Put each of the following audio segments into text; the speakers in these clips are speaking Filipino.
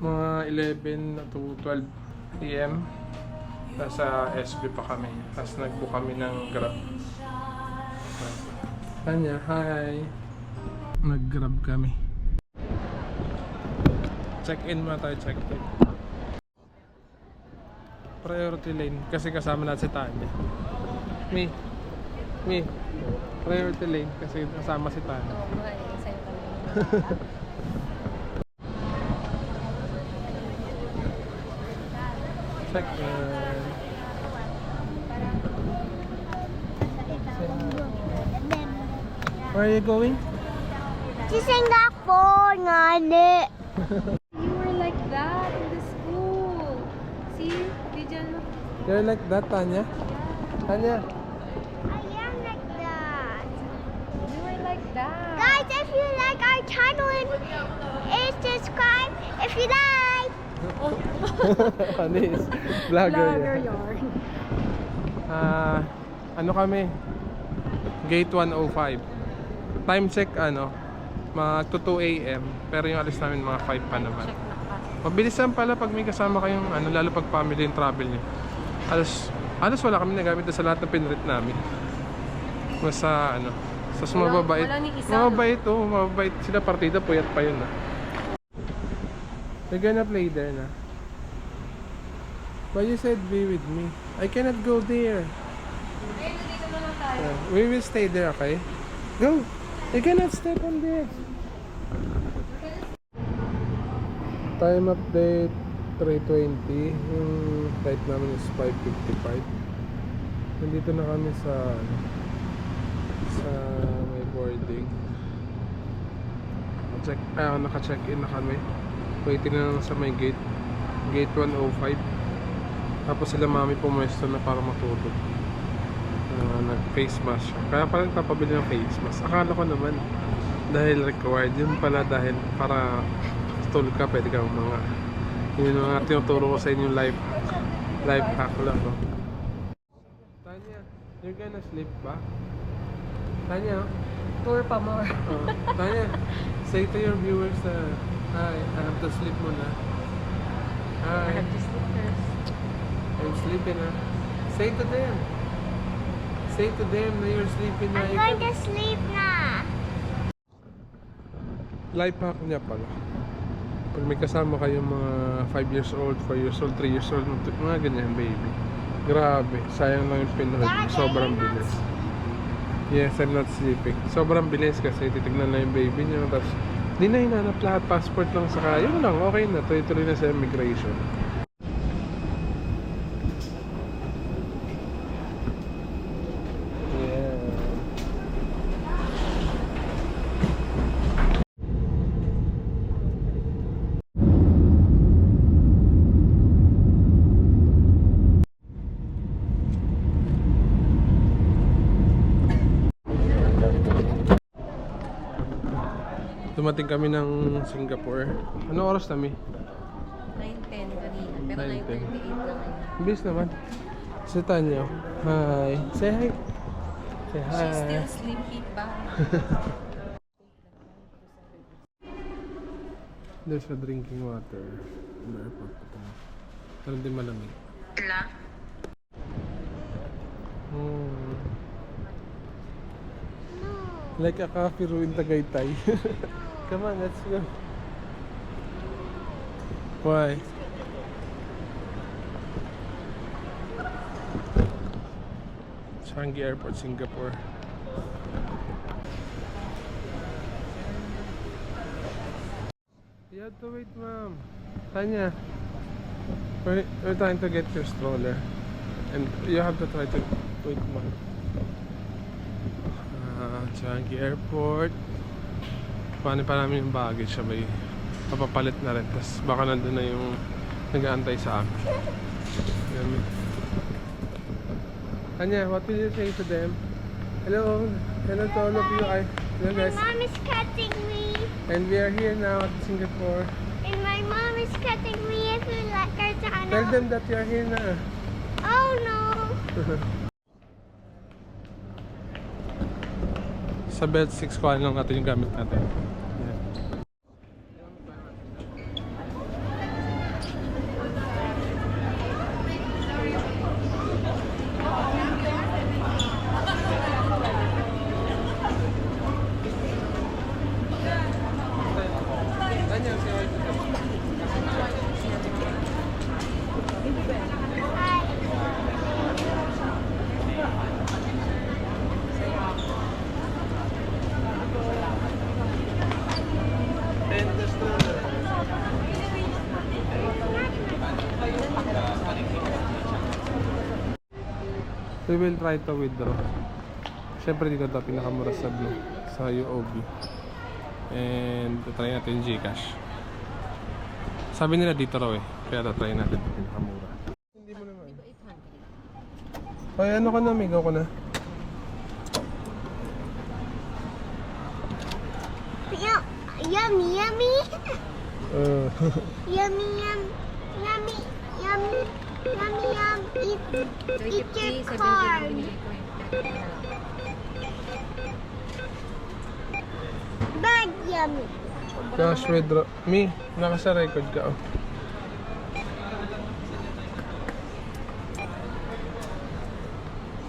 Mga 11 to 12 p.m. Nasa SB pa kami. Tapos nagbook kami ng Grab. Tanya, hi! Nag-Grab kami. Check-in muna tayo, check-in. Priority lane kasi kasama natin si Tanya. Me. Priority lane kasi kasama si Tanya. Oo, sa'yo talaga. Check-in. Where are you going? To Singapore, Nani. You were like that in the school. See? Video. You're like that, Tanya? Tanya? I am like that. You were like that. Guys, if you like our channel, subscribe if you like. Ano is? Vlogger yan. yarn. Ano kami? Gate 105. Time check mag 2 a.m. Pero yung alis namin mga 5 pa naman. Check na pa. Mabilis lang pala pag may kasama kayong lalo pag family yung travel niyo. Halos wala kami nagamit sa lahat ng pinrent namin. Sa mababait. Wala ni isa. Mababait sila partida, puyat pa yun. They're gonna play there na. But you said be with me. I cannot go there. Ayun, dito na lang tayo. We will stay there, okay? Go! You cannot step on this. Time update 3:20. Yung flight namin is 5:55. Nandito na kami sa may boarding. Naka-check-in na kami. Waiting na lang sa may gate 105. Tapos sila mami pumuesto na para matulog. Nag-face mask siya. Kaya pala nagpapabili ng face mask. Akala ko naman dahil required. Yun pala dahil para tulog ka, pwede ka mga yun yung tinuturo ko sa inyo life hack lang. No? Tanya, you're gonna sleep ba? Tanya? Tour pa more. Tanya, say to your viewers hi, I have to sleep muna. I Hi, have to sleep first. I'm sleeping na. Say to them. Say to them na you're sleeping na. I'm going to sleep na. Life hack niya pala. Pag may kasama kayong mga 5 years old, 4 years old, 3 years old, mga ganyan, baby. Grabe, sayang lang yung pinrent. Sobrang bilis. Yes, I'm not sleeping. Sobrang bilis kasi titignan na yung baby niya. Tapos, di na hinanap lahat. Passport lang saka. Yun lang, okay na. Tuloy-tuloy na sa immigration. Yeah. Dumating kami ng Singapore. Ano oras kami? 9:10 kanina. Pero 9:10. 9:38 na ngayon. Bilis naman. Si Tanya. Hi. Say hi. Say hi. She's still sleepy pa. There's a drinking water. Sa airport pa tayo. Pero hindi malamig. Like a coffee room in Tagaytay. Come on, let's go. Why? Changi Airport, Singapore. You have to wait, ma'am. Tanya, we're trying to get your stroller. And you have to try to wait, ma'am. Changi Airport. Paano pa namin yung baggage? Sabay papapalit na rin. Tapos baka nandun na yung nag-aantay sa amin. Yan. Tanya, what will you say to them? Hello, hello to all of you. Hello My guys. mom is cutting me. And we are here now at Singapore. And my mom is cutting me if you like her channel. Tell them that you are here na. Oh no. Sa belt 6 ko lang natin yung gamit natin. We will try to withdraw. Siyempre dito ito pinakamura sa Blue, sa UOB. And try natin Gcash. Sabi nila dito raw eh. Kaya try natin ito pinakamura. Hindi mo naman. Ay ano ka na, migaw ka na. Yummy, yummy. Yeah. Yummy, yummy, yummy, yummy, yum. Eat your card. Bag yummy. Cash withdraw. Mi, nakasa record ka oh.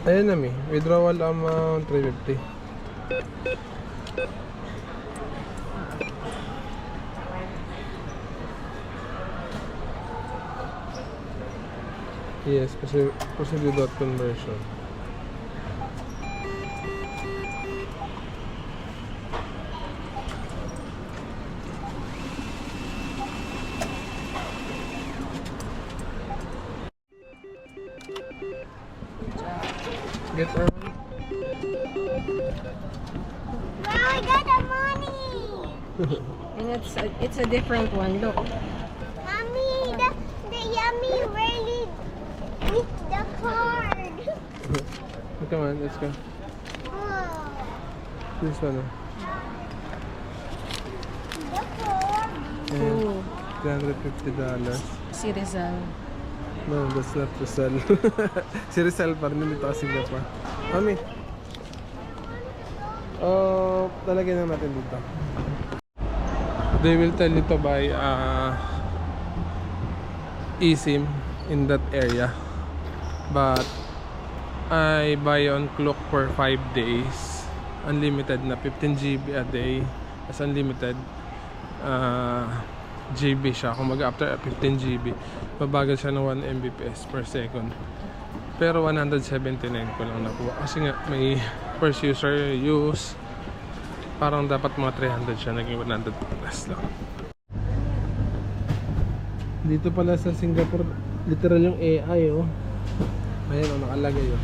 Ayan na mi, withdrawal amount 350. Yes, kasi proceed conversion. Get our money. Wow, I got the money. And it's a different one. Look. Mommy, the yummy really eat the card. Come on, let's go. Oh, This one. the card. Ooh. $350. Si Rizal. No, that's not Rizal. Si Rizal pa rin dito kasi Singapore. Mami. Oh, talagyan na natin dito. They will tell you to buy eSIM in that area. But I buy on Klook for 5 days. Unlimited na 15 GB a day. As unlimited. GB siya. Kung after 15 GB, mabagal siya ng 1 Mbps per second. Pero 179 ko lang nakuha. Kasi nga may first user use. Parang dapat mga 300 siya. Naging 100 plus lang. Dito pala sa Singapore, literal yung AI oh. Ayan oh, nakalagay oh.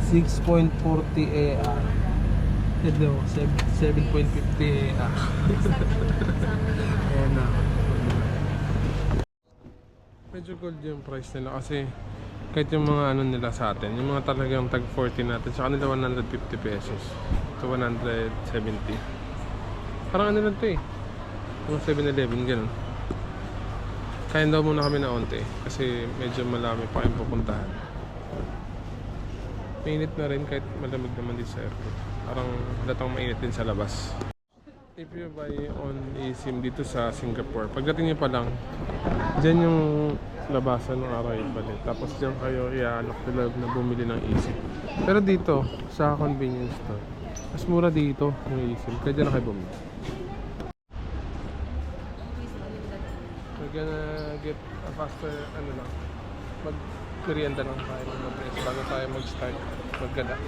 6.40 AR. Ito, 7.50 AR. Ayan na. Medyo gold yung price nila kasi kahit yung mga ano nila sa atin, yung mga talagang tag 40 natin, sa kanila 150 pesos to 170. Parang ano lang to eh, yung 7-Eleven ganun. Kain daw muna kami na onte kasi medyo malami pa kayong pupuntahan. Mainit na rin kahit malamig naman dito sa airport. Parang halatang mainit din sa labas. If you buy on eSIM dito sa Singapore, pagdating nyo pa lang, dyan yung labasan ng arrival eh. Tapos dyan kayo i-unlock nila na bumili ng eSIM. Pero dito, sa convenience store, mas mura dito yung eSIM. Kaya dyan na kayo bumili. We're gonna get a faster, ano lang, mag-merienda lang tayo ng mabilis bago tayo mag-start maggala.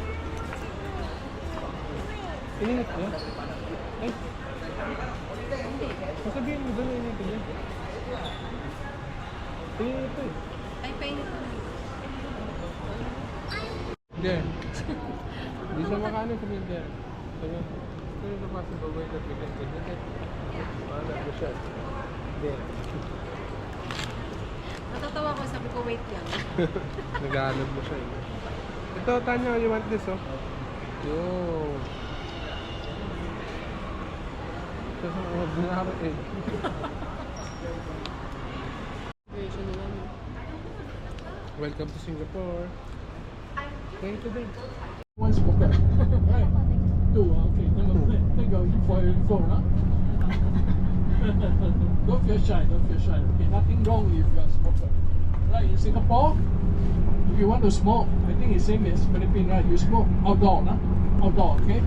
Ininit niya? Ay! Masabihin mo doon, ininit niya. Ininit ito eh. Ay, painit na. Hindi. Hindi siya makaano yung pamilya. Sabi, ito yung the possible way that we can take it. Wala ko siya. Hindi. Natatawa ko, sabi ko, wait lang. Nag-aanod mo siya eh. Ito, Tanya, you want this oh? Yo. Ito sa ordinary eh. Welcome to Singapore. Thank you, today. One smoker. Right. Two. Okay. There you go. You for your phone, huh? Don't feel shy. Don't feel shy. Okay. Nothing wrong if you're a smoker. Right. In Singapore, if you want to smoke, I think it's same as Philippines, right? You smoke outdoor, huh? Outdoor. Okay.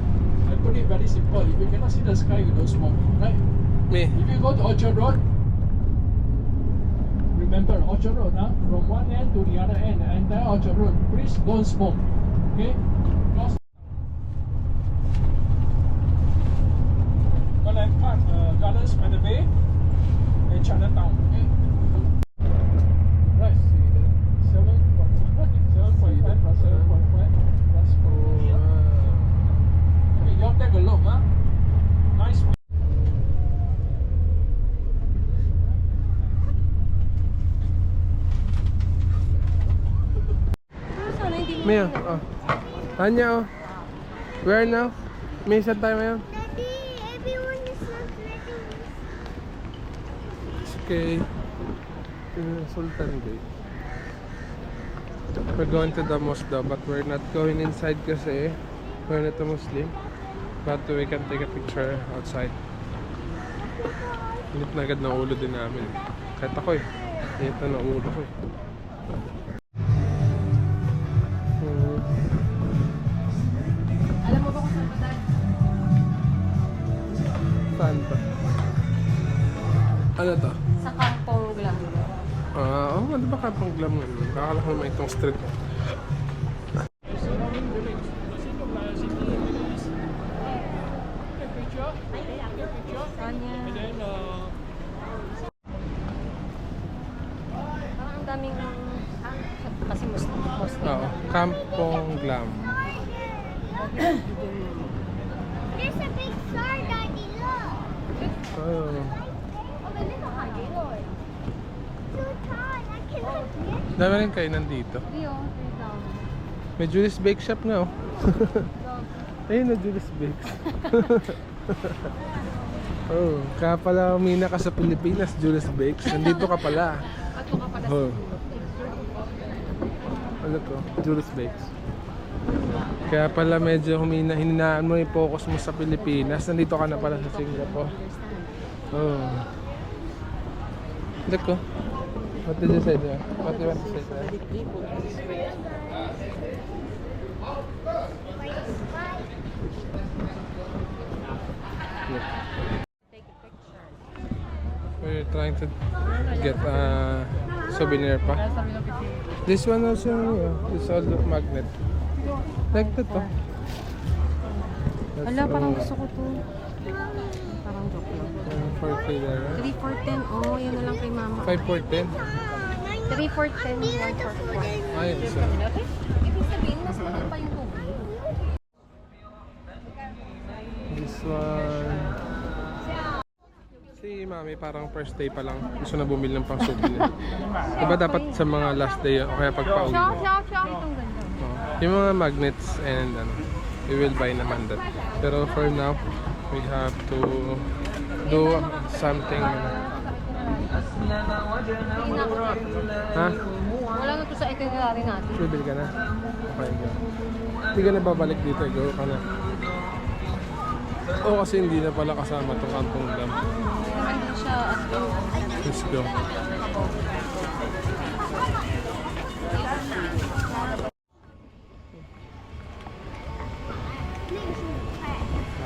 I put it very simple. If you cannot see the sky, you don't smoke. Right. Me. If you go to Orchard Road, remember Orchard Road, huh? From one end to the other end, the entire Orchard Road, please don't smoke. Okay? Because Golden Park, Gardens by the Bay, and Chinatown. Okay? Right. 7:40. Mia, oh. Anya, oh. Where now? May saan tayo ngayon? Daddy, everyone is not letting us. It's okay. Sultan Gate. We're going to the mosque though, but we're not going inside kasi we're not a Muslim. But we can take a picture outside. Init na agad ng ulo din namin. Kahit ako eh. Init na ng ulo ko eh. Alam mo ba kung saan ba tayo? Saan to? Ano to? Sa Kampong Glam. Ano ba kapang glam nga naman? Kakala ko naman itong street. Kanya. Parang ang daming kasi Muslim. Oo. Kampong Glam. There's a big star, Daddy, look. Oh. Too tall, I cannot get Dami rin kainan dito. Rio, May Julie's Bake Shop nga oh. Ayun na Julie's Bakes. Oh, kaya pala umina ka sa Pilipinas, Julie's Bakes. Nandito ka pala. Ato ka pala Oh. Ano to? Julie's Bakes. Kaya pala medyo hininaan mo yung focus mo sa Pilipinas. Nandito ka na pala sa Singapore. Oh. Look oh. What did you say there? What do you want to say there? Look. We're trying to get a souvenir pa. This one also, this all the magnet. Like that oh. That's Ala, parang all. gusto ko to. Parang joke lang. For there. 3 for 10. Oh, yan na lang kay mama. 5 for 10. 3 for 10, 1 for 4. Ay, isa. Ibig sabihin, mas mahal pa yung tubig. This one. Si mami parang first day pa lang gusto na bumili ng pang souvenir. Diba dapat sa mga last day o kaya pag pauwi mo? Itong ganda. Yung mga magnets and ano, we will buy naman that. Pero for now, we have to do something. Ha? Wala na to sa itinerary natin. Bibili ka na? Okay, go. Hindi ka na babalik dito, go ka na. Oo, kasi hindi na pala kasama itong Kampong Glam. Hindi siya as in. Let's go.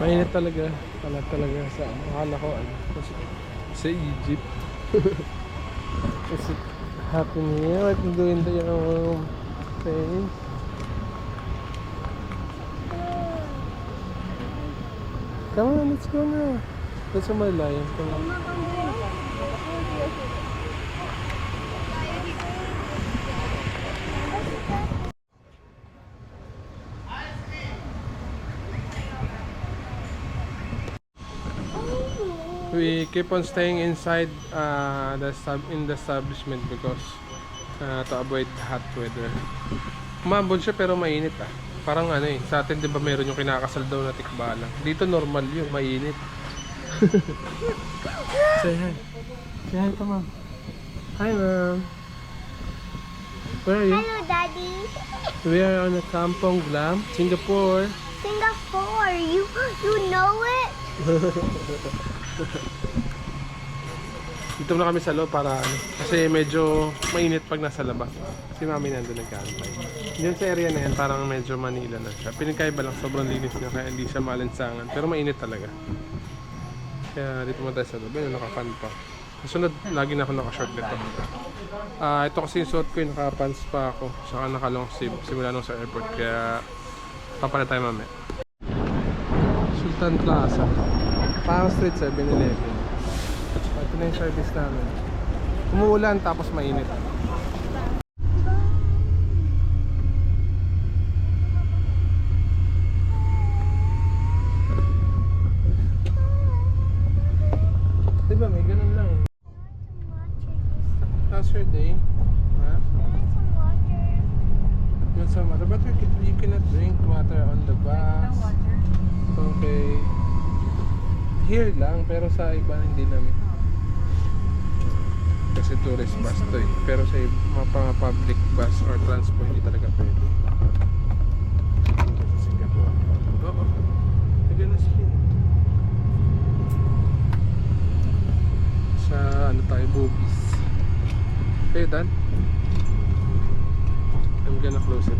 Mainit talaga. Talaga sa akala ko sa Egypt. Is it happening here? What you doing the thing? Come on, let's go now. That's my lion. Come on. We keep on staying inside in the establishment because to avoid hot weather. Umambon siya pero mainit ah. Parang ano eh, sa atin 'di ba meron yung kinakasal daw na tikbalang. Dito normal yun, mainit. Say hi. Say hi to mom. Hi mom. Where are you? Hello, Daddy. We are on a Kampong Glam, Singapore. Singapore, you know it? Dito na kami sa loob para ano, kasi medyo mainit pag nasa labas. Si mami nandun nagkaantay. Diyan sa area na yan, parang medyo Manila na siya. Pinagkaiba lang, sobrang linis niya kaya hindi siya malinsangan. Pero mainit talaga. Kaya dito mo tayo sa loob. Ayun, naka-fan pa. Kasunod, lagi na ako naka-short nito. Ito kasi yung suot ko, yung naka-pants pa ako. Saka naka-long sleeve simula nung sa airport. Kaya papalit tayo mamaya. Sultan Plaza. Parang Street 7-Eleven. Ito na yung service namin. Umuulan tapos mainit. Diba may ganun lang eh. How's your day? Ha? Yun sa water. But you cannot drink water on the bus. water. Okay. Here lang, pero sa iba hindi namin. Kasi tourist bus to eh. Pero sa mga public bus or transport, hindi talaga pwede. Dito sa Singapore. Oo. They're gonna spin. Sa ano tayo, Bugis. Hey, Dan. I'm gonna close it.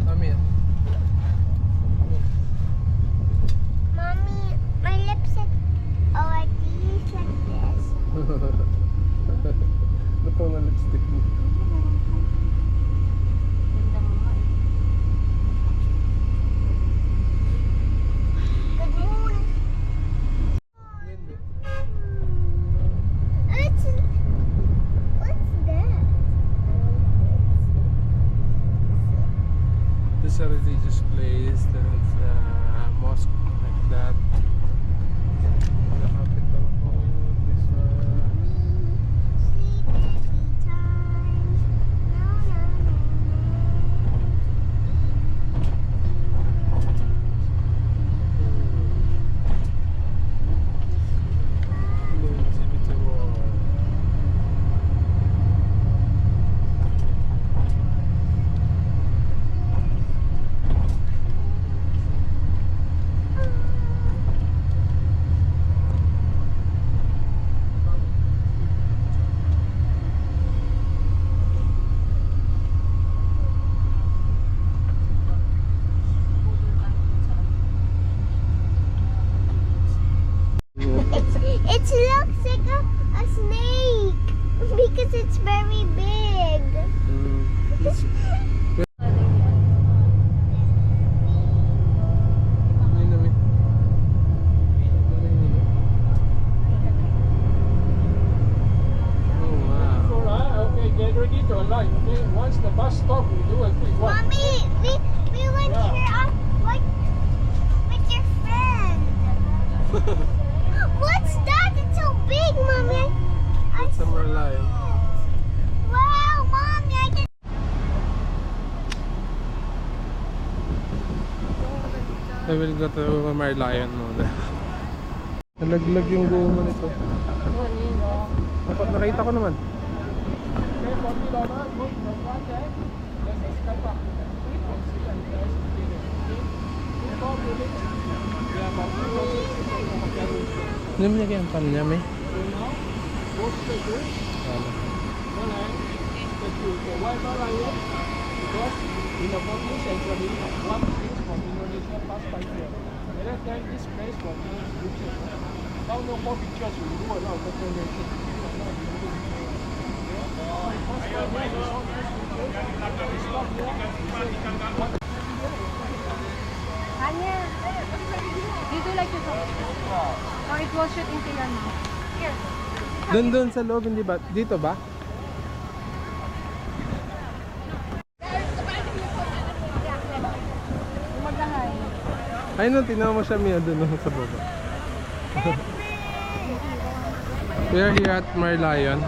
Come here. Mommy, my lipstick. Oh, I use like this. Ito na lipstick mo. Ganda mo nga eh. Good morning. Hindi. What's that? This is a religious place. That's a mosque like that. The capital of this one. Sleepy time. No, no, no, Exhibit wall. It looks like a snake because it's very big. It's Yun namin. Oh wow. Alright, okay, get ready to alight. Okay, once the bus stop, we do a quick one. Mommy, we went Yeah. here up with your friend. What's that? It's so big, Mommy. I It's a Merlion. Wow, Mommy, I can. I will go to Merlion muna. Nalaglag yung goma nito. Nakita ko naman. Okay, $40, good, no problem. Let's just cut back. You can see and guys, okay. Okay, 4 minutes. Yeah, but we don't need to take a hotel room. Hindi mo naging pan niya, may? So now, go to the room. Malay, why Malayan? Because in the 14th century, one prince from Indonesia passed by here. At that time, this place was named Bukit. Now, no more pictures, we do a lot of decoration. Anya, you do like this one? Or it will shoot into your mouth. Here. Doon sa loob, hindi ba? Dito ba? Magahay. Ay, no, tinawa mo siya Mia doon sa baba. We are here at Merlion.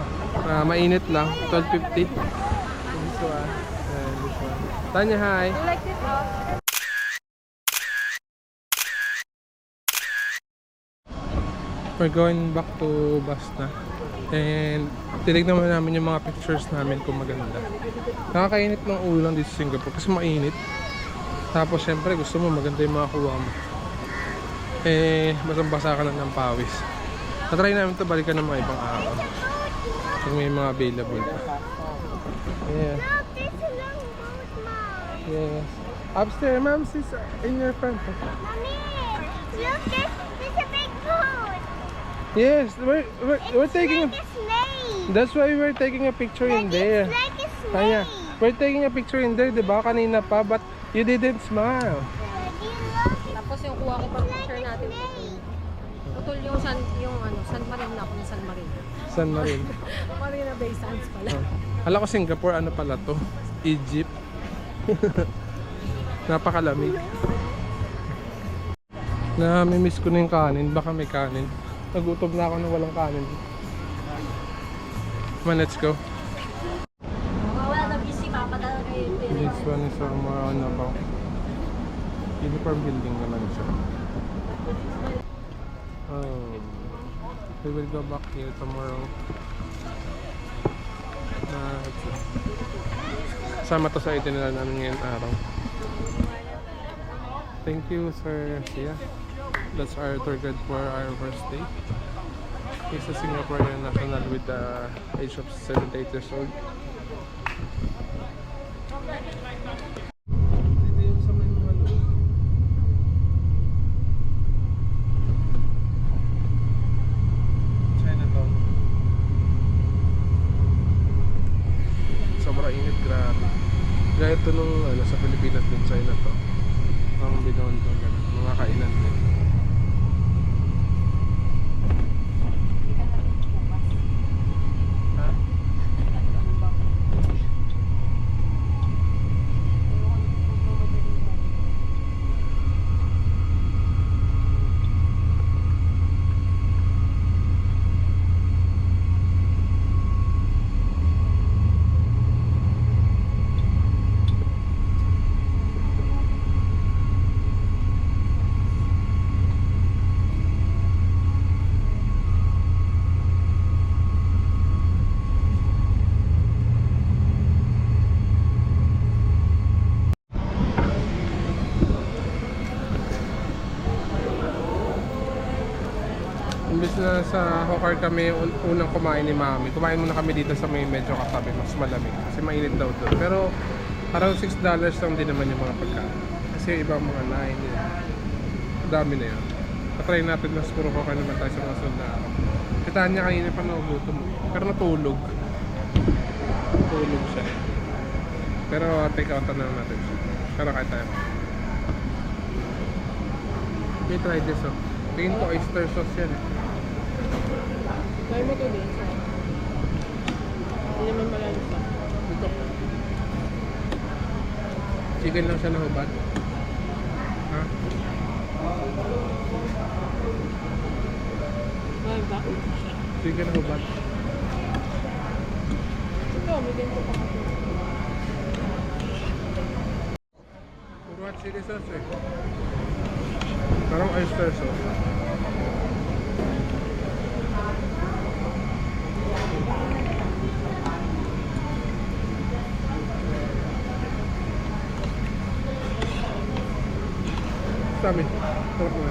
Mainit lang, 12:50. This one. And this one. Tanya, hi. You like this one? We're going back to Basta. And tinignan mo namin yung mga pictures namin kung maganda. Nakakainit ng ulan dito sa Singapore kasi mainit. Tapos syempre gusto mo maganda yung mga kuha mo. Eh, basang-basa ka na ng pawis. Natry namin ito balikan ng mga ibang araw. Kung may mga available pa. Yeah. Look, there's a long boat, Mom. Yes. Upstairs, ma'am, sis, in your front. Mommy, look, there's a big boat. Yes, we're It's taking like a snake. That's why we're taking a picture in there. It's like a snake. Tanya, we're taking a picture in there, 'di ba? Kanina pa, but you didn't smile. Do you look? Tapos yung kuha ko pang picture natin putol. Putol yung San Marino ako ng San Marino. San Marino. Marina Bay Sands pala. Hala ko Singapore, ano pala to? Egypt. Napakalamig. Namimiss ko na yung kanin. Baka may kanin. Nagutom na ako na walang kanin. Come on, let's go. Wala na busy, papadala kayo. one is more on about uniform building naman siya. Oh, we will go back here tomorrow. Sama to sa itinerary namin ngayong araw. Thank you, sir. Yeah, that's our tour guide for our first day. He's a Singaporean national with the age of 78 years old. Dito yung sa may mga loob. Chinatown. Sobrang init, grabe. Gaya ito nung sa Pilipinas din, China to. Ang binoon to, mga kainan din. Ha? Imbes na sa Hokar kami unang kumain ni Mami, kumain muna kami dito sa may medyo katabi, mas malamig kasi mainit daw doon. Pero parang $6 lang din naman yung mga pagkain. Kasi yung ibang mga 9, dami na yun. Patry natin, mas puro Hokar naman tayo sa mga sunod na araw. Kitaan niya kanina pa nagugutom, pero natulog. Natulog siya. Pero take out na natin siya. Pero kahit tayo. Okay, try this oh. Tingin ko oyster sauce yan eh. Try mo to din. Hindi naman malalasa. Ito. Chicken lang siya na hubad. Ha? Malasa. Chicken na hubad. Ito, may ganito pa kasi. Puro hot chili sauce eh. Parang oyster sauce. Dami. Sarap na.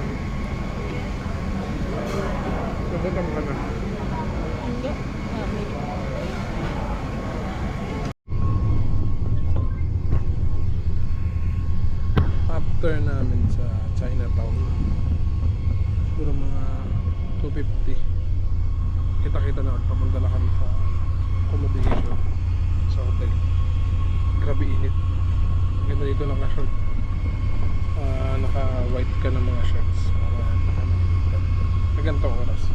Nagutom ka na. Hindi. May After namin sa Chinatown, siguro mga 250. Kita-kita na papunta na kami sa accommodation sa hotel. Grabe init. Ganda dito naka-short. Naka-white ka ng mga shirts para na ganitong oras.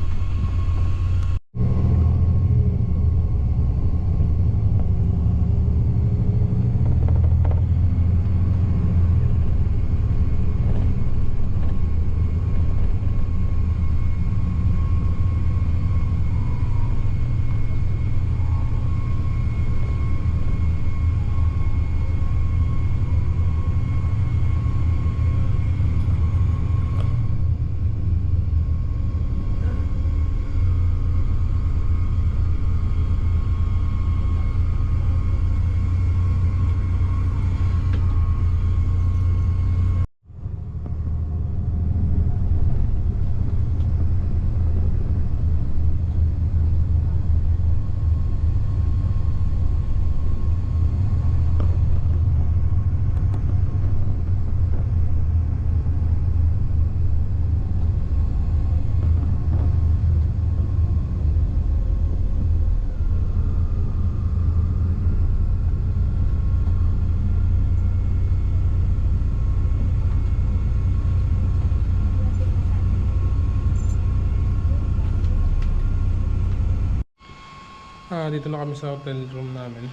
Dito na kami sa hotel room namin.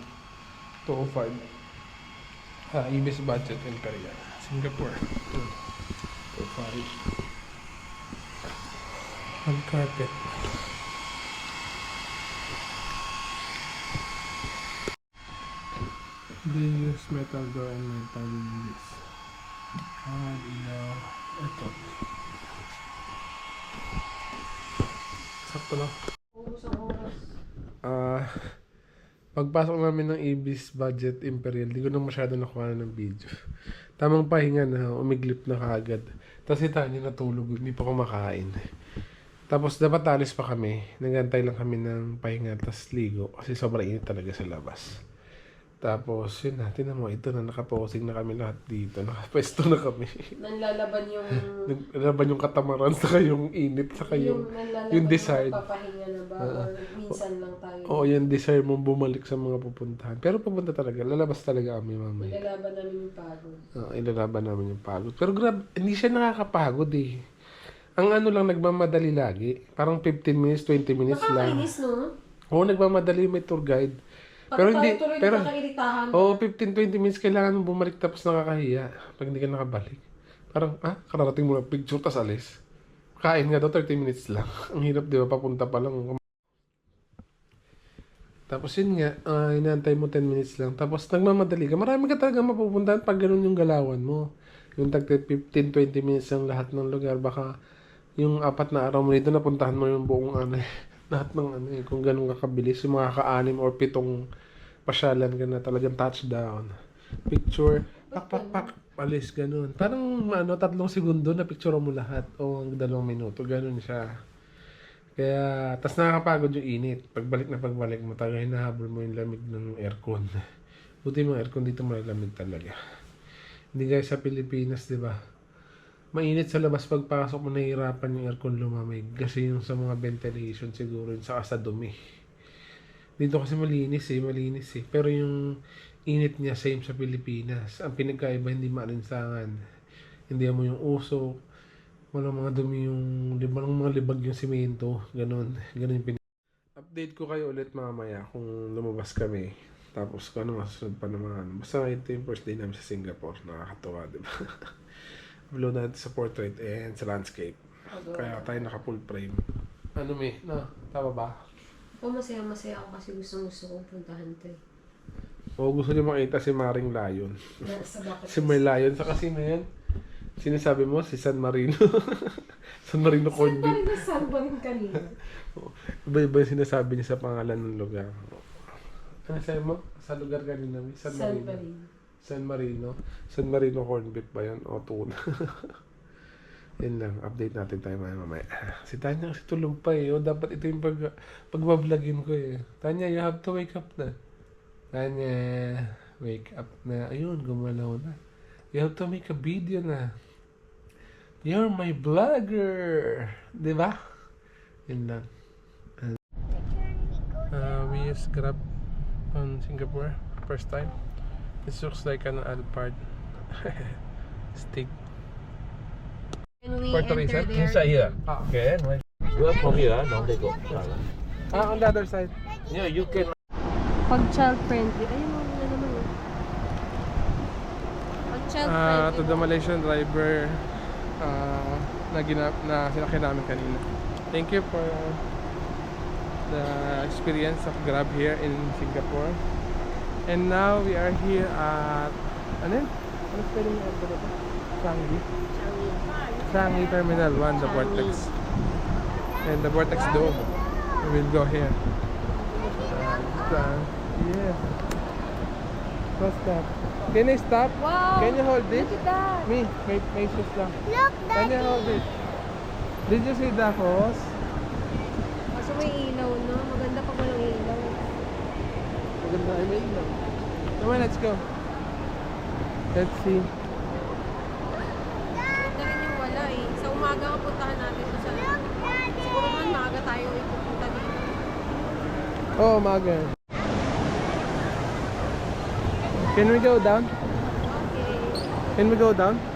205. Ibis Budget Imperial, Singapore. 205. Hard carpet. They use metal door and metal this. Ilaw. Ito. Sakto lang. Pagpasok namin ng Ibis Budget Imperial, di ko na masyado nakuha ng video. Tamang pahinga na, umiglip na kaagad. Tapos si Tanya natulog, hindi pa kumakain. Tapos dapat alis pa kami. Nagantay lang kami ng pahinga, tapos ligo. Kasi sobrang init talaga sa labas. Tapos yun na, tinan mo, ito na, nakaposing na kami lahat dito. Nakapwesto na kami. Nanlalaban yung... Naglaban yung katamaran, saka yung init, saka yung desire. Papahinga na ba? Or minsan lang tayo. Oo, yung desire mong bumalik sa mga pupuntahan. Pero pupunta talaga, lalabas talaga kami mamaya. Ilalaban namin yung pagod. Oo, ilalaban namin yung pagod. Pero grabe, hindi siya nakakapagod eh. Ang ano lang, nagmamadali lagi. Parang 15 minutes, 20 minutes lang. Nakakainis, no? Oo, nagmamadali, may tour guide. Pero hindi, pero, 15-20 minutes kailangan mong bumalik tapos nakakahiya pag hindi ka nakabalik. Parang, kararating mo lang picture tas alis. Kain nga daw, 30 minutes lang. Ang hirap, di ba? Papunta pa lang. Tapos yun nga, inaantay mo 10 minutes lang. Tapos nagmamadali ka. Marami ka talaga mapupuntahan pag ganun yung galawan mo. Yung tag 15-20 minutes ang lahat ng lugar. Baka yung 4 na araw mo dito, napuntahan mo yung buong lahat ng kung ganun kakabilis. Yung mga ka-6 or 7 pasyalan ka na talagang touchdown. Picture, pak, alis, ganun. Parang 3 segundo na picture mo lahat. O 2 minuto, ganun siya. Kaya, tas nakakapagod yung init. Pagbalik mo, talaga hinahabol mo yung lamig ng aircon. Buti yung aircon dito malamig talaga. Hindi guys sa Pilipinas, di ba? Mainit sa labas pagpasok mo, nahihirapan yung aircon lumamig. Kasi yung sa mga ventilation siguro, yun saka sa dumi. Dito kasi malinis eh. Pero yung init niya, same sa Pilipinas. Ang pinagkaiba, hindi maalinsangan. Hindi mo yung usok. Walang mga dumi yung, walang mga libag yung simento. Ganun yung update ko kayo ulit mamaya kung lumabas kami. Tapos kung ano masunod pa naman. Basta ito yung first day namin sa Singapore. Nakakatawa, diba? Upload natin sa portrait and sa landscape. Kaya tayo naka full frame. Ano may? Tama ba? Ako masaya ako kasi gusto kong puntahan to eh. O gusto niyo makita si Maring Lion. Sa bucket Si May Lion. Sa kasi na yan. Sinasabi mo si San Marino. San Marino corned beef. Saan ba rin kanina? Iba-iba yung sinasabi niya sa pangalan ng lugar. Ano sabi mo? Sa lugar kanina may San Marino. San Marino corned beef ba yan? O tuna. Yan lang, update natin tayo mamaya. Si Tanya kasi tulog pa eh. O dapat ito yung pagbablogin ko eh. Tanya, you have to wake up na. Tanya, wake up na. Ayun, gumalaw na. You have to make a video na. You're my vlogger. Diba? Yan lang. We use Grab on Singapore. First time. This looks like an Alphard stick. When we Puerto enter Rico? there, Inside here. Ah. Okay. Well, from here, now they go. On the other side. Yeah, you can. pag child friendly, ayun mo na naman eh. Pag child friendly. To the Malaysian driver na sinakyan namin kanina. Thank you for the experience of Grab here in Singapore. And now we are here at ano spelling ng ito? Changi Terminal 1, the Vortex. And the Vortex Dome. We will go here. Yes. What's that? Can I stop? Wow! Can you hold this? Look at that! Me, may shoes lang. Look, Can you hold Daddy. it? Did you see the hose? Kaso may ilaw, no? Maganda pag walang ilaw. Maganda, I mean, no. Come on, let's go. Let's see. Maganda rin yung wala eh. Sa umaga nga puntahan natin ito sa... Siguro man maaga tayo ipupunta dito. Oh, maga. Can we go down? Okay. Can we go down? Sa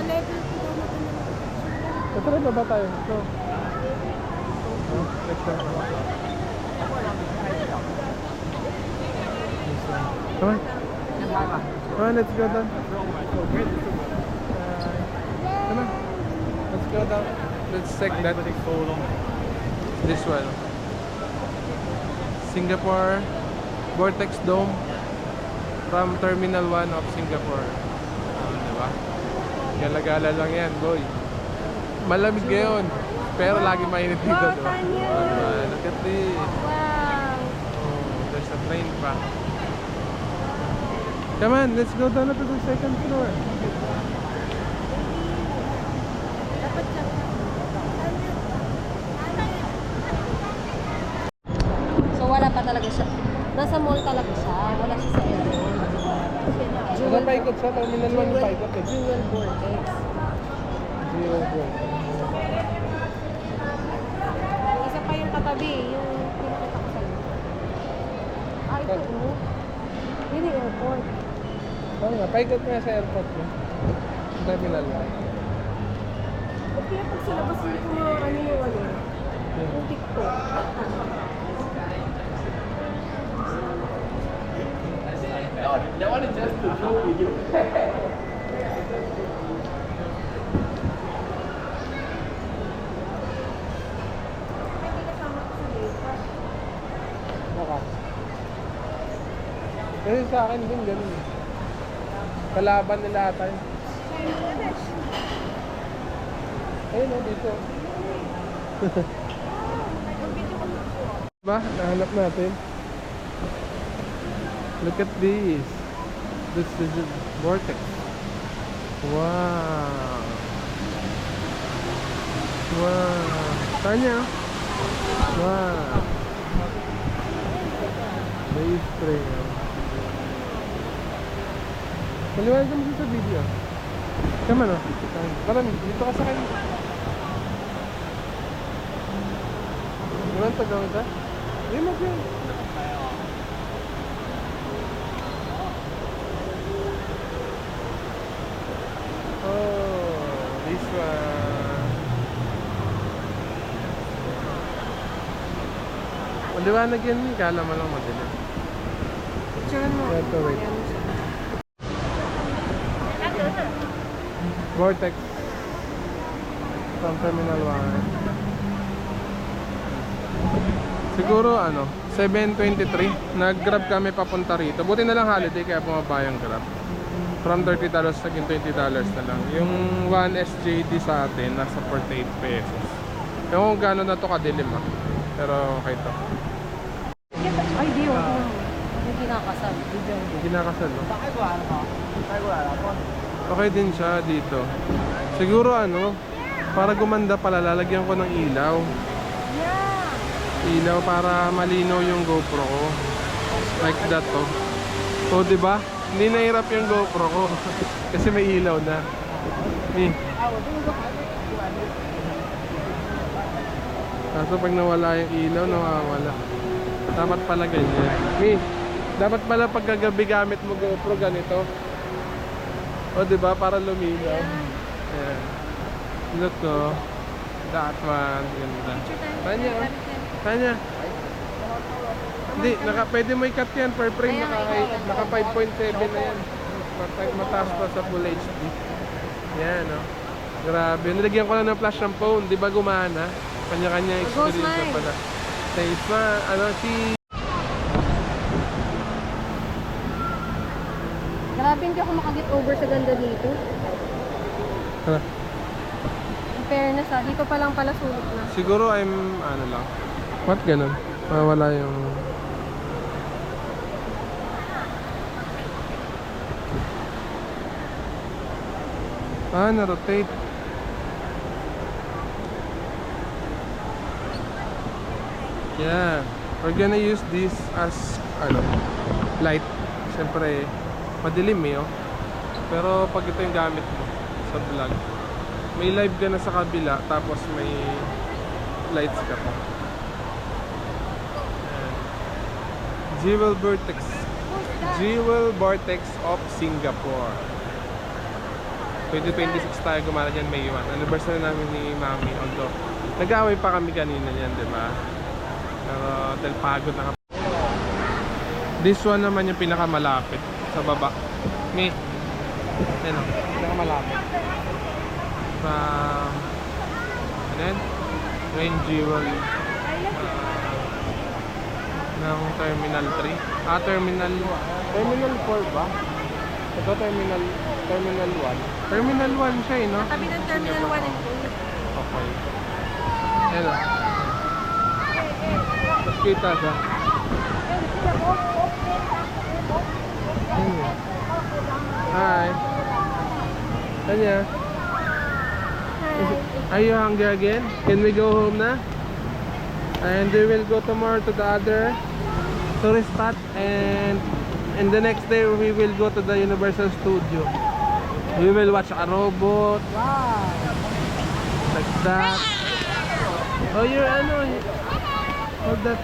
level 2 daw maganda. Tara, baba tayo. Go. Let's go. Come on. Come on, let's go down. Come on. Let's go down. Let's check that. This one. Singapore Vortex Dome from Terminal 1 of Singapore. Diba? Galagala lang yan, boy. Malamig ngayon, pero lagi mainit dito, Wow, diba? Tanya! Look at this. Wow! Oh, there's a train pa. Come on, let's go down to the second floor. Dapat siya. So wala pa talaga siya. Nasa mall talaga siya. Wala siya sa airport. Ano pa ikot siya? Terminal 1 pa ikot eh. Jewel Vortex. Jewel Vortex. Isa pa yung katabi, yung pinakita ko sa'yo. Ah, ito oh. Yun yung airport. Oo nga, paikot nga sa airport mo. Terminal 1. Ba't kaya pag sa labas yung ano yung ano? Yung TikTok. That one is just to joke with you. Baka. Kasi sa akin din ganun eh. Kalaban nila ata yun. Ayun o, dito. Ba? Nahanap natin. Look at this. This is a vortex. Wow. Wow. Tanya. Wow. Base trail. Maliwanag ka mo sa video. Tama no? Parang dito ka sa akin. Gimana tagaw ka? Hindi mo yun. Oh, this one. Maliwanag yan. Kala mo lang madilim. Picture mo. Ito, wait. Vortex from Terminal 1. Siguro ano, 7:23. Nag-grab kami papunta rito. Buti na lang holiday kaya bumaba yung grab. From $30 naging $20 na lang. Yung 1 SJD sa atin nasa 48 pesos. Ewan kung gano'n na to kadilim ah. Pero okay to. Ay, di yun. Yung kinakasal. Yung kinakasal no? Okay din siya dito. Siguro ano, para gumanda pala lalagyan ko ng ilaw. Ilaw para malinaw yung GoPro ko. Like that to. So, di ba? Hindi nahirap yung GoPro ko kasi may ilaw na. Kaso pag nawala yung ilaw, nawawala. Dapat pala ganyan. Dapat pala pag gagabi gamit mo GoPro ganito. O, di ba? Para luminaw. Ayan. Look ko. That one. Ganda. Tanya, oh. Tanya. Hindi, pwede mo i-cut yan per frame. Naka 5.7 na yan. Mataas pa sa Full HD. Yan, oh. Grabe. Nilagyan ko lang ng flash ng phone. Di ba gumana? Kanya-kanya experience pala. Safe ma. Ano, Grabe, hindi ako makaget over sa ganda dito. Ano? In fairness ha, dito pa lang pala sulok na. Siguro ano lang. What ganun? Wala yung... na-rotate. Yeah. We're gonna use this as, light. Siyempre, madilim oh. Pero pag ito yung gamit mo sa vlog, may live ka na sa kabila, tapos may lights ka pa. Jewel Vortex. Jewel Vortex of Singapore. 2026 tayo gumana dyan, May 1. Anniversary namin ni Mami. Although, nag-away pa kami kanina yan, diba? Pero dahil pagod na kami. This one naman yung pinakamalapit sa baba. Ano? Pinakamalapit. Ano yan? Rain Jewel. ng Terminal 3. Terminal 4 ba? Ito Terminal 1. Terminal 1 siya no? Katabi ng Terminal 1 and 2. Okay. Ayan o. Tapos kita siya. Ayan. Hi. Kanya. Are you hungry again? Can we go home na? And we will go tomorrow to the other tourist spot, and the next day we will go to the Universal Studio. We will watch a robot. Wow. Like that. Oh, you're ano? Hold that.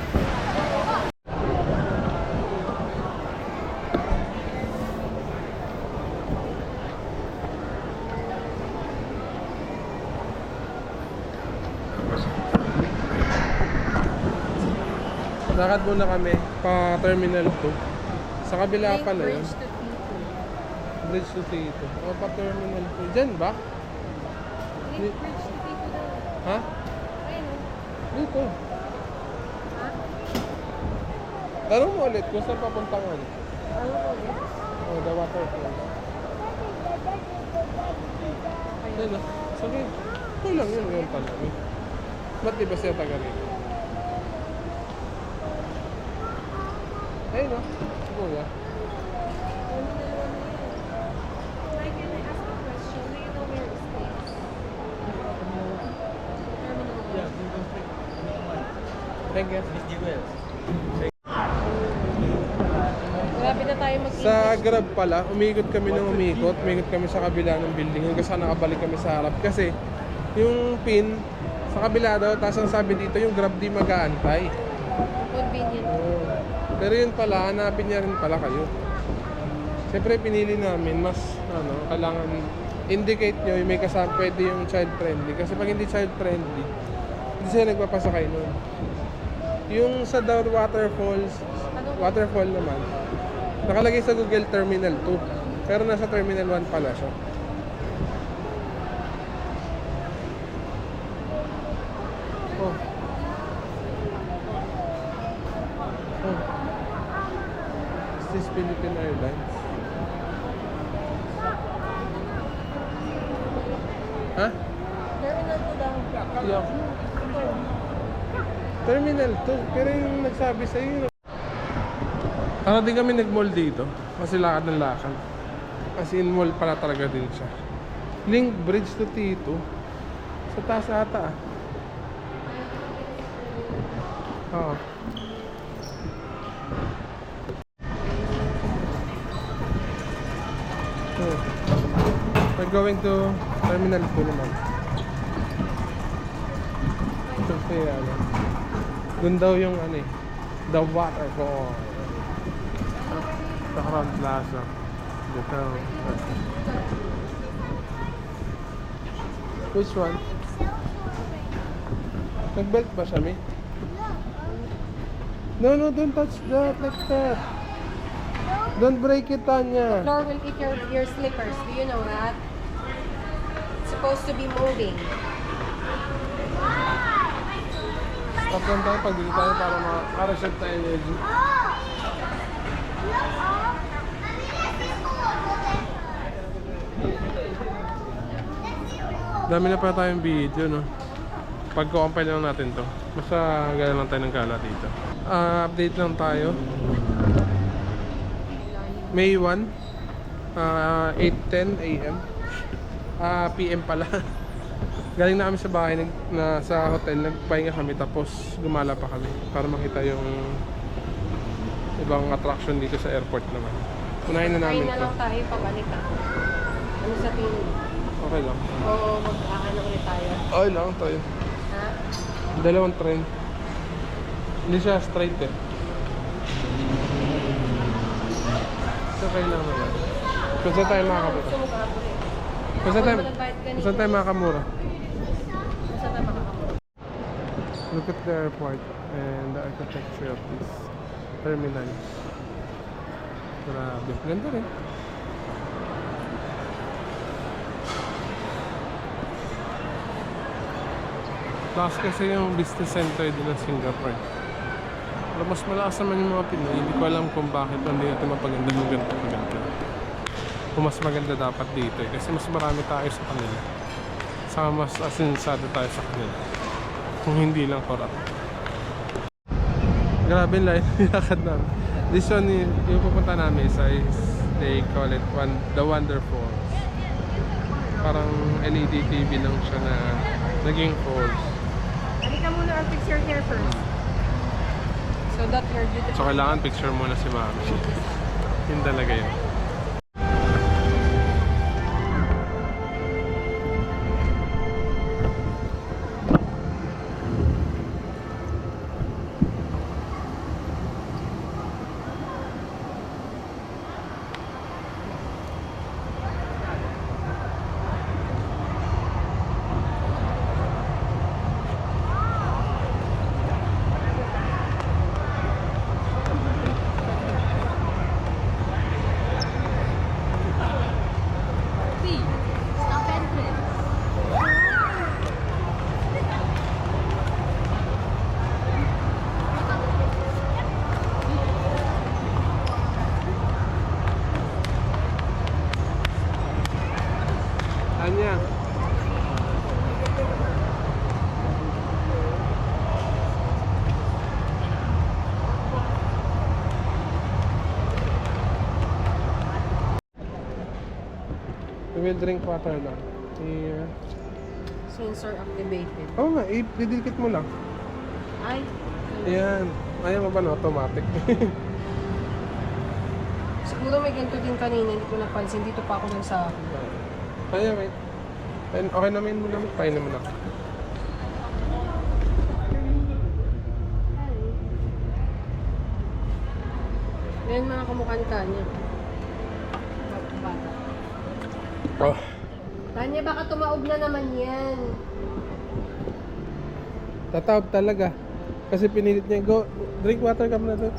Lakad muna kami pa Terminal 2. Sa kabila pala yun. Bridge to Tito. Bridge to Tito. O pa Terminal 2. Diyan ba? Bridge to Tito daw. Ha? Ayun o. Dito. Ha? Tanong mo ulit kung saan papuntang ano. Ano po ulit? Oh, the waterfall. Yan na. Sige. Okay lang yun. Yun pala. Ba't di ba siya taga rito? Ayun o. Kuya. Hi, can I ask a question? Do you know where it stays? Terminal 1. Thank you. Grabe na tayo mag-English. Sa Grab pala, umikot kami ng umikot. Umikot kami sa kabila ng building hanggang sa nakabalik kami sa harap. Kasi yung pin sa kabila daw, tapos ang sabi dito yung Grab di mag-aantay. Convenient. Oo. Pero yun pala, hanapin niya rin pala kayo. Siyempre pinili namin, mas kailangan indicate nyo yung may kasama, pwede yung child friendly. Kasi pag hindi child friendly, hindi sila nagpapasakay nun. Yung sa The Waterfall naman, nakalagay sa Google Terminal 2. Pero nasa Terminal 1 pala siya. Oh. Oh. Is this Philippine Airlines? Ha? Terminal 2 daw. Yeah. Terminal 2. Pero yung nagsabi sa iyo. Para din kami nag-mall dito. Kasi lakad ng lakad. Kasi in mall pala talaga din siya. Link Bridge to Tito. Sa taas ata ah. Oo. We're going to Terminal 2 naman. Ito kaya ano. Doon daw yung ano eh. The Waterfall. Sa Crown Plaza. Dito. Which one? Nag-belt ba siya, Mi? No, don't touch that like that. Don't break it, Tanya. Floor will eat your slippers. Do you know that? It's supposed to be moving. Stop lang tayo pag dito tayo para makareset tayo energy. Dami na pa tayong video, no? Pag-compile lang natin to. Basta gano'n lang tayo ng kala dito. Update lang tayo. May 1, 8:10 AM. PM pala. Galing na kami sa bahay, sa hotel, nagpahinga kami tapos gumala pa kami para makita yung ibang attraction dito sa airport naman. Unahin na namin Kain na to. lang tayo pabalik ah. Ano sa tingin? Okay lang. O mag-aano ulit tayo? Okay lang tayo. Ha? Dalawang train. Hindi siya straight eh. So, okay lang naman. Kung saan tayo makakapunta? Gusto mo kahapon eh. Kung saan tayo, Ako nag-bite kanina. kung saan tayo makakamura? Kung saan tayo makakamura? Look at the airport and the architecture of this terminal. Grabe. Ganda rin. Plus kasi yung business center din ng Singapore. Pero mas malakas naman yung mga Pinoy. Hindi ko alam kung bakit hindi natin mapaganda ng ganito maganda. Kung mas maganda dapat dito eh. Kasi mas marami tayo sa kanila. Saka mas asinsado tayo sa kanila. Kung hindi lang corrupt. Grabe yung line nilakad namin. This one, yung pupunta namin is they call it the Wonder Falls. Parang LED TV lang siya na naging falls. Halika muna ang picture here first. So that you're beautiful. So kailangan picture muna si Mami. Yun talaga yun. Anya. We will drink water lang. Yeah. Sensor activated. Oo nga, i-didikit mo lang. Ay. Ayan. Ayaw mo ba na automatic? Siguro may ganito din kanina, hindi ko napansin. Dito pa ako lang sa akin. Kaya wait. Okay naman mo naman. Pain naman ako. Ngayon mga kamukha ni Tanya. Bata. Oh. Tanya, baka tumaob na naman yan. Tatawag talaga. Kasi pinilit niya. Go, drink water ka muna doon.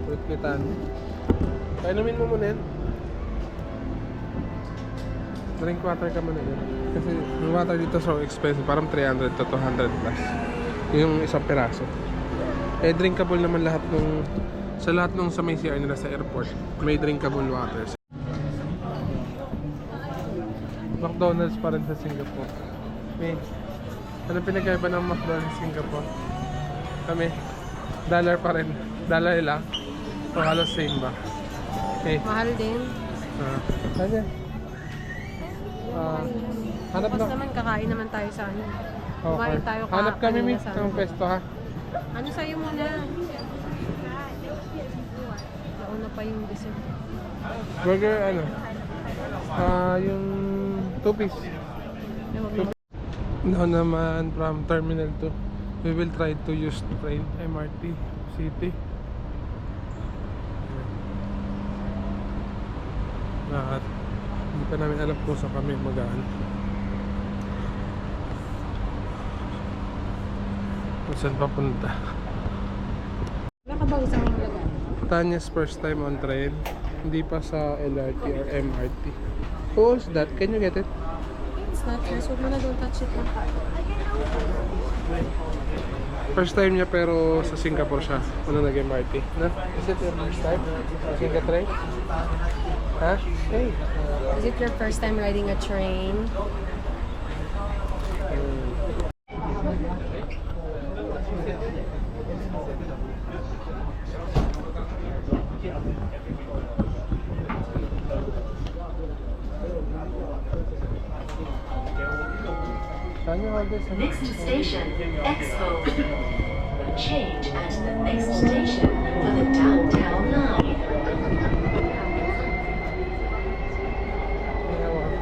Wait ni Tanya. Painumin mo muna yan. Drink water ka muna yan. Kasi yung water dito so expensive. Parang 300 to 200 plus. Yung isang piraso. Eh drinkable naman lahat nung sa lahat nung sa may CR nila sa airport. May drinkable waters. McDonald's pa rin sa Singapore. May ano pinagkaiba ng McDonald's sa Singapore? Kami dollar pa rin. Dollar lang. O halos same ba? Okay. Mahal din. Kanya. Hanap Tapos na. naman, kakain naman tayo sa ano. Kumain tayo Hanap kami kanina may sa ng pwesto ha. Ano sa'yo muna? Nauna pa yung dessert. Burger ano? Yung 2-piece. Now naman from Terminal 2, we will try to use the train MRT City. At hindi pa namin alam kung saan kami magaan. Kung saan papunta. Wala ka bang isang lagay? Tanya's first time on train. Hindi pa sa LRT or MRT. Who's that? Can you get it? It's not yours. Huwag mo na, don't touch it. First time niya pero sa Singapore siya. Ano nag-MRT? No? Is it your first time? Singapore train? Ha? Hey. Is it your first time riding a train? Next station, Expo. Change at the next station for the downtown line.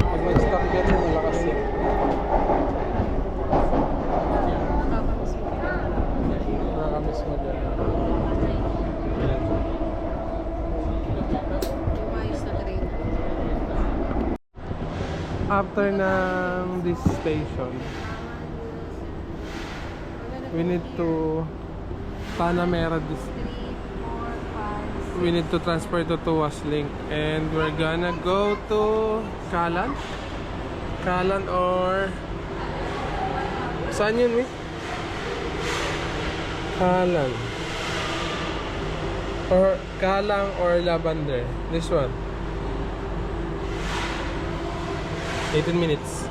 Pag nag-stop yan, malakas yan. Nakakamiss mo dyan. Umayos na train. After ng this station, we need to Panamera this. We need to transfer to Tuas Link and we're gonna go to Kalan? Kalan or saan yun eh? Kalan. Or kalang or lavender. This one. 18 minutes.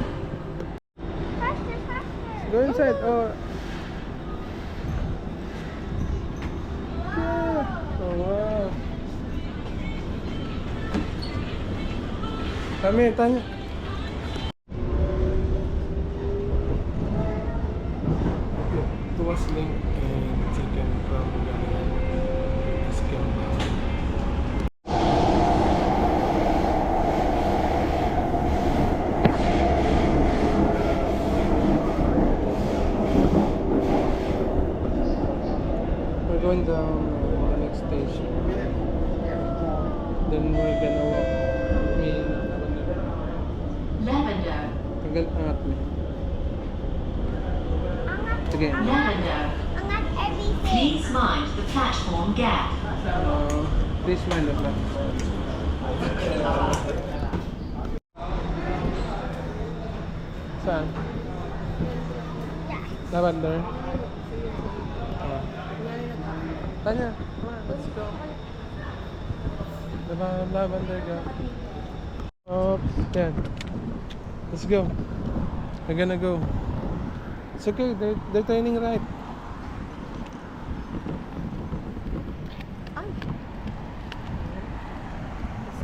Faster, faster. Go inside. Oh. Yeah. Oh wow. Come here, Tanya. Tuwas link and chicken from Discount. We're going down the next station. Then we're gonna walk. Lavender. Tagal angat mo. Sige. Lavender. Angat everything. Please mind the platform gap. Please mind the plan. Saan? Lavender. Tanya, come on, let's go. Diba, lavender ka. Oops, yan. Let's go. We're gonna go. It's okay, they're turning right. Ay!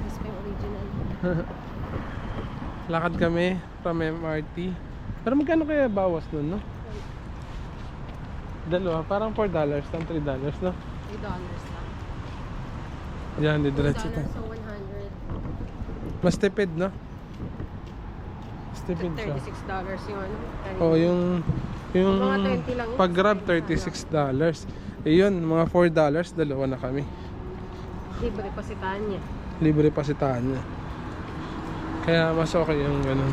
This pa yung original. Lakad kami from MRT. Pero magkano kaya bawas nun, no? Dalawa, parang $4 lang, $3, no? $3 lang. Diyan, $2 didiretso tayo. so 100. Mas tipid, no? Mas tipid siya. $36 yung ano. Oh, yung Mga 20 lang yun. pag Grab $36. Eh yun, mga $4, dalawa na kami. Libre pa si Tanya. Libre pa si Tanya. Kaya mas okay yung ganun.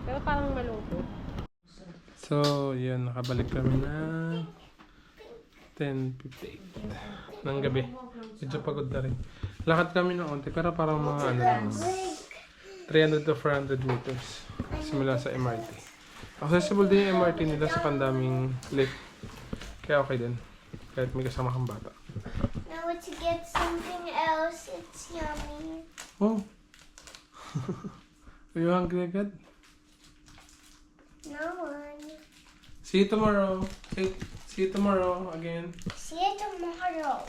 Pero parang malungkot. So, yun, nakabalik kami na 10:58 ng gabi. Medyo pagod na rin. Lakad kami ng onti, pero parang mga ano lang, 300 to 400 meters simula sa MRT. Accessible din yung MRT nila sa pandaming lift. Kaya okay din. Kahit may kasama kang bata. Now to get something else. It's yummy. Oh! Are you hungry agad? No one. See you tomorrow. See you tomorrow again. See you tomorrow.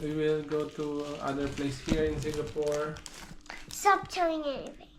We will go to other place here in Singapore. Stop telling anything.